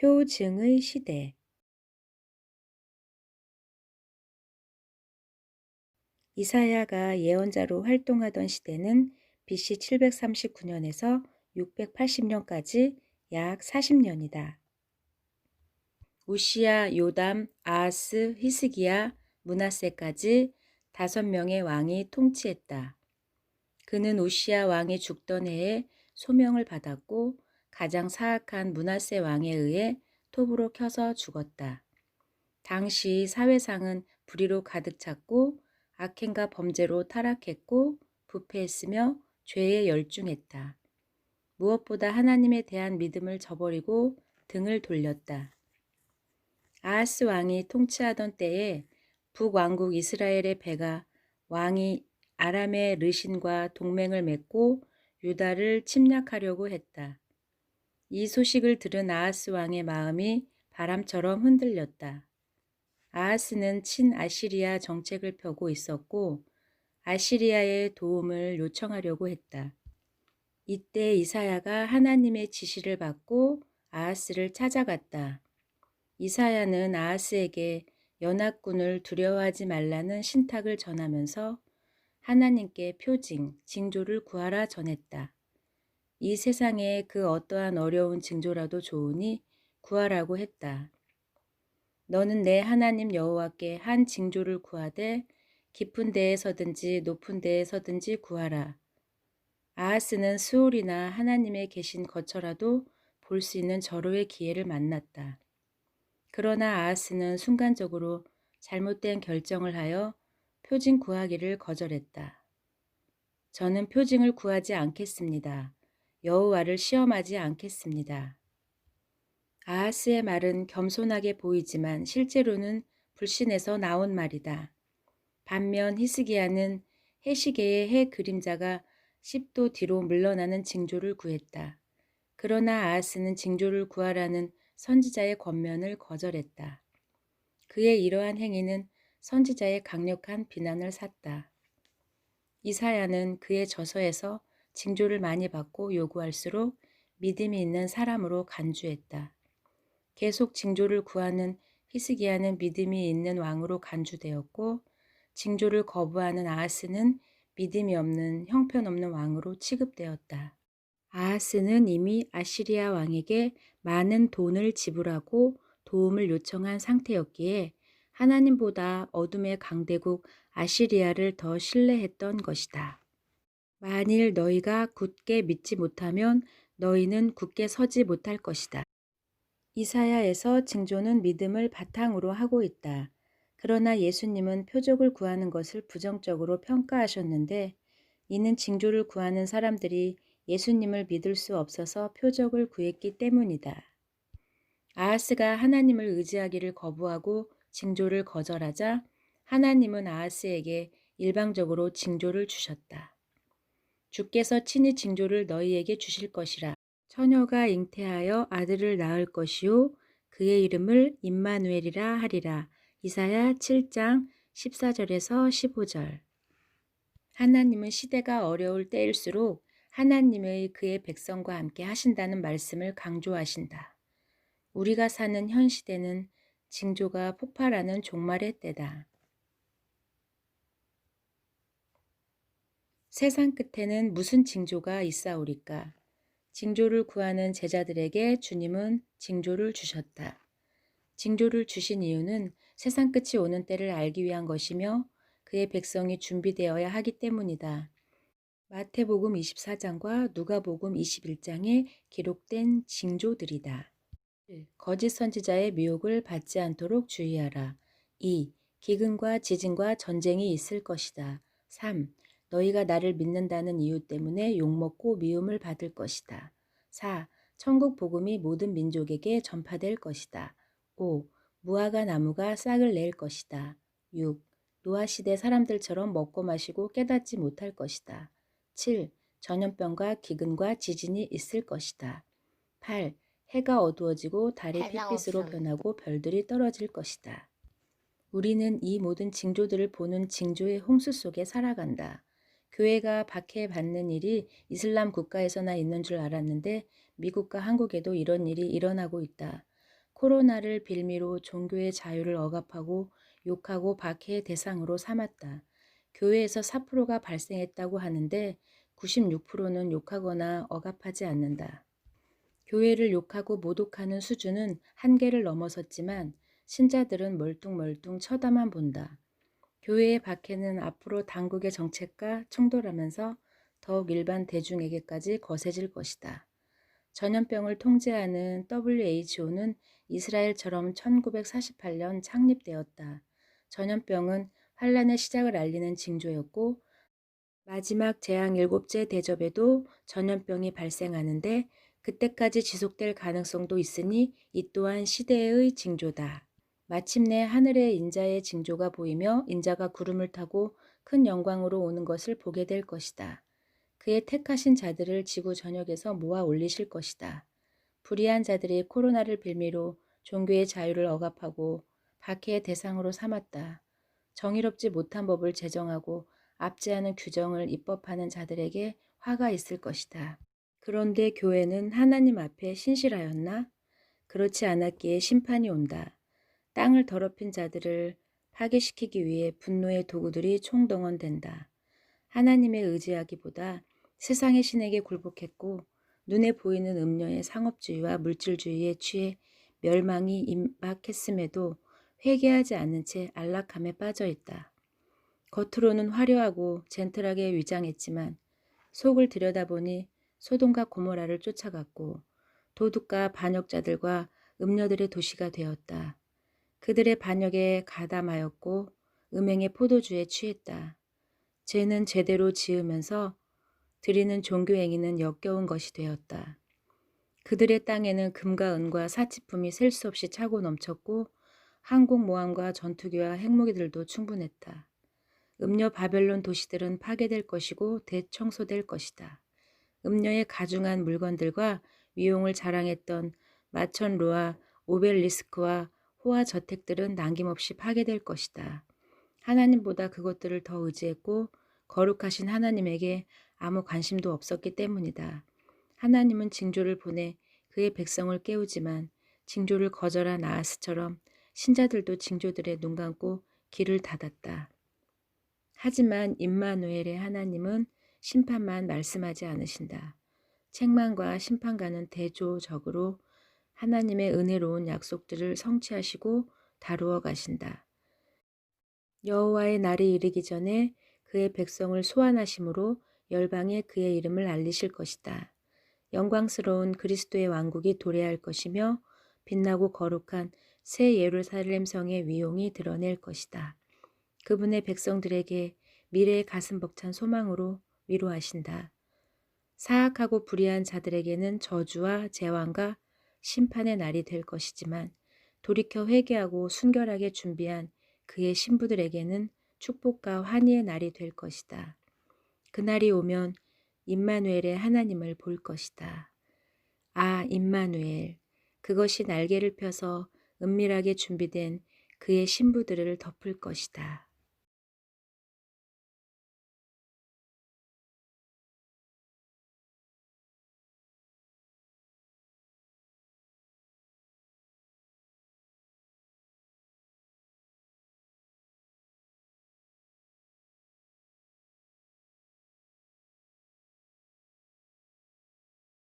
표징의 시대. 이사야가 예언자로 활동하던 시대는 BC 739년에서 680년까지 약 40년이다. 우시야, 요담, 아하스, 히스기야, 므낫세까지 5명의 왕이 통치했다. 그는 우시야 왕이 죽던 해에 소명을 받았고 가장 사악한 므낫세 왕에 의해 톱으로 켜서 죽었다. 당시 사회상은 불의로 가득 찼고 악행과 범죄로 타락했고 부패했으며 죄에 열중했다. 무엇보다 하나님에 대한 믿음을 저버리고 등을 돌렸다. 아하스 왕이 통치하던 때에 북왕국 이스라엘의 배가 왕이 아람의 르신과 동맹을 맺고 유다를 침략하려고 했다. 이 소식을 들은 아하스 왕의 마음이 바람처럼 흔들렸다. 아하스는 친아시리아 정책을 펴고 있었고 아시리아의 도움을 요청하려고 했다. 이때 이사야가 하나님의 지시를 받고 아하스를 찾아갔다. 이사야는 아하스에게 연합군을 두려워하지 말라는 신탁을 전하면서 하나님께 표징, 징조를 구하라 전했다. 이 세상에 그 어떠한 어려운 징조라도 좋으니 구하라고 했다. 너는 내 하나님 여호와께 한 징조를 구하되 깊은 데에서든지 높은 데에서든지 구하라. 아하스는 스올이나 하나님의 계신 거처라도 볼 수 있는 절호의 기회를 만났다. 그러나 아하스는 순간적으로 잘못된 결정을 하여 표징 구하기를 거절했다. 저는 표징을 구하지 않겠습니다. 여호와를 시험하지 않겠습니다. 아하스의 말은 겸손하게 보이지만 실제로는 불신에서 나온 말이다. 반면 히스기야는 해시계의 해 그림자가 10도 뒤로 물러나는 징조를 구했다. 그러나 아하스는 징조를 구하라는 선지자의 권면을 거절했다. 그의 이러한 행위는 선지자의 강력한 비난을 샀다. 이사야는 그의 저서에서 징조를 많이 받고 요구할수록 믿음이 있는 사람으로 간주했다. 계속 징조를 구하는 히스기야는 믿음이 있는 왕으로 간주되었고 징조를 거부하는 아하스는 믿음이 없는 형편없는 왕으로 취급되었다. 아하스는 이미 아시리아 왕에게 많은 돈을 지불하고 도움을 요청한 상태였기에 하나님보다 어둠의 강대국 아시리아를 더 신뢰했던 것이다. 만일 너희가 굳게 믿지 못하면 너희는 굳게 서지 못할 것이다. 이사야에서 징조는 믿음을 바탕으로 하고 있다. 그러나 예수님은 표적을 구하는 것을 부정적으로 평가하셨는데 이는 징조를 구하는 사람들이 예수님을 믿을 수 없어서 표적을 구했기 때문이다. 아하스가 하나님을 의지하기를 거부하고 징조를 거절하자 하나님은 아하스에게 일방적으로 징조를 주셨다. 주께서 친히 징조를 너희에게 주실 것이라. 처녀가 잉태하여 아들을 낳을 것이요 그의 이름을 임마누엘이라 하리라. 이사야 7장 14절에서 15절. 하나님은 시대가 어려울 때일수록 하나님의 그의 백성과 함께 하신다는 말씀을 강조하신다. 우리가 사는 현 시대는 징조가 폭발하는 종말의 때다. 세상 끝에는 무슨 징조가 있사오리까? 징조를 구하는 제자들에게 주님은 징조를 주셨다. 징조를 주신 이유는 세상 끝이 오는 때를 알기 위한 것이며 그의 백성이 준비되어야 하기 때문이다. 마태복음 24장과 누가복음 21장에 기록된 징조들이다. 1. 거짓 선지자의 미혹을 받지 않도록 주의하라. 2. 기근과 지진과 전쟁이 있을 것이다. 3. 너희가 나를 믿는다는 이유 때문에 욕먹고 미움을 받을 것이다. 4. 천국 복음이 모든 민족에게 전파될 것이다. 5. 무화과 나무가 싹을 낼 것이다. 6. 노아 시대 사람들처럼 먹고 마시고 깨닫지 못할 것이다. 7. 전염병과 기근과 지진이 있을 것이다. 8. 해가 어두워지고 달이 핏빛으로 변하고 별들이 떨어질 것이다. 우리는 이 모든 징조들을 보는 징조의 홍수 속에 살아간다. 교회가 박해받는 일이 이슬람 국가에서나 있는 줄 알았는데 미국과 한국에도 이런 일이 일어나고 있다. 코로나를 빌미로 종교의 자유를 억압하고 욕하고 박해의 대상으로 삼았다. 교회에서 4%가 발생했다고 하는데 96%는 욕하거나 억압하지 않는다. 교회를 욕하고 모독하는 수준은 한계를 넘어섰지만 신자들은 멀뚱멀뚱 쳐다만 본다. 교회의 박해는 앞으로 당국의 정책과 충돌하면서 더욱 일반 대중에게까지 거세질 것이다. 전염병을 통제하는 WHO는 이스라엘처럼 1948년 창립되었다. 전염병은 환란의 시작을 알리는 징조였고 마지막 재앙 7째 대접에도 전염병이 발생하는데 그때까지 지속될 가능성도 있으니 이 또한 시대의 징조다. 마침내 하늘의 인자의 징조가 보이며 인자가 구름을 타고 큰 영광으로 오는 것을 보게 될 것이다. 그의 택하신 자들을 지구 전역에서 모아 올리실 것이다. 불의한 자들이 코로나를 빌미로 종교의 자유를 억압하고 박해의 대상으로 삼았다. 정의롭지 못한 법을 제정하고 압제하는 규정을 입법하는 자들에게 화가 있을 것이다. 그런데 교회는 하나님 앞에 신실하였나? 그렇지 않았기에 심판이 온다. 땅을 더럽힌 자들을 파괴시키기 위해 분노의 도구들이 총동원된다. 하나님에 의지하기보다 세상의 신에게 굴복했고 눈에 보이는 음료의 상업주의와 물질주의에 취해 멸망이 임박했음에도 회개하지 않는 채 안락함에 빠져 있다. 겉으로는 화려하고 젠틀하게 위장했지만 속을 들여다보니 소돔과 고모라를 쫓아갔고 도둑과 반역자들과 음녀들의 도시가 되었다. 그들의 반역에 가담하였고 음행의 포도주에 취했다. 죄는 제대로 지으면서 드리는 종교행위는 역겨운 것이 되었다. 그들의 땅에는 금과 은과 사치품이 셀 수 없이 차고 넘쳤고 항공모함과 전투기와 핵무기들도 충분했다. 음녀 바벨론 도시들은 파괴될 것이고 대청소될 것이다. 음녀의 가중한 물건들과 위용을 자랑했던 마천루와 오벨리스크와 호화 저택들은 남김없이 파괴될 것이다. 하나님보다 그것들을 더 의지했고 거룩하신 하나님에게 아무 관심도 없었기 때문이다. 하나님은 징조를 보내 그의 백성을 깨우지만 징조를 거절한 아하스처럼 신자들도 징조들에 눈 감고 귀를 닫았다. 하지만 임마누엘의 하나님은 심판만 말씀하지 않으신다. 책망과 심판과는 대조적으로 하나님의 은혜로운 약속들을 성취하시고 다루어 가신다. 여호와의 날이 이르기 전에 그의 백성을 소환하심으로 열방에 그의 이름을 알리실 것이다. 영광스러운 그리스도의 왕국이 도래할 것이며 빛나고 거룩한 새 예루살렘 성의 위용이 드러낼 것이다. 그분의 백성들에게 미래의 가슴 벅찬 소망으로 위로하신다. 사악하고 불의한 자들에게는 저주와 재앙과 심판의 날이 될 것이지만 돌이켜 회개하고 순결하게 준비한 그의 신부들에게는 축복과 환희의 날이 될 것이다. 그날이 오면 임마누엘의 하나님을 볼 것이다. 아, 임마누엘, 그것이 날개를 펴서 은밀하게 준비된 그의 신부들을 덮을 것이다.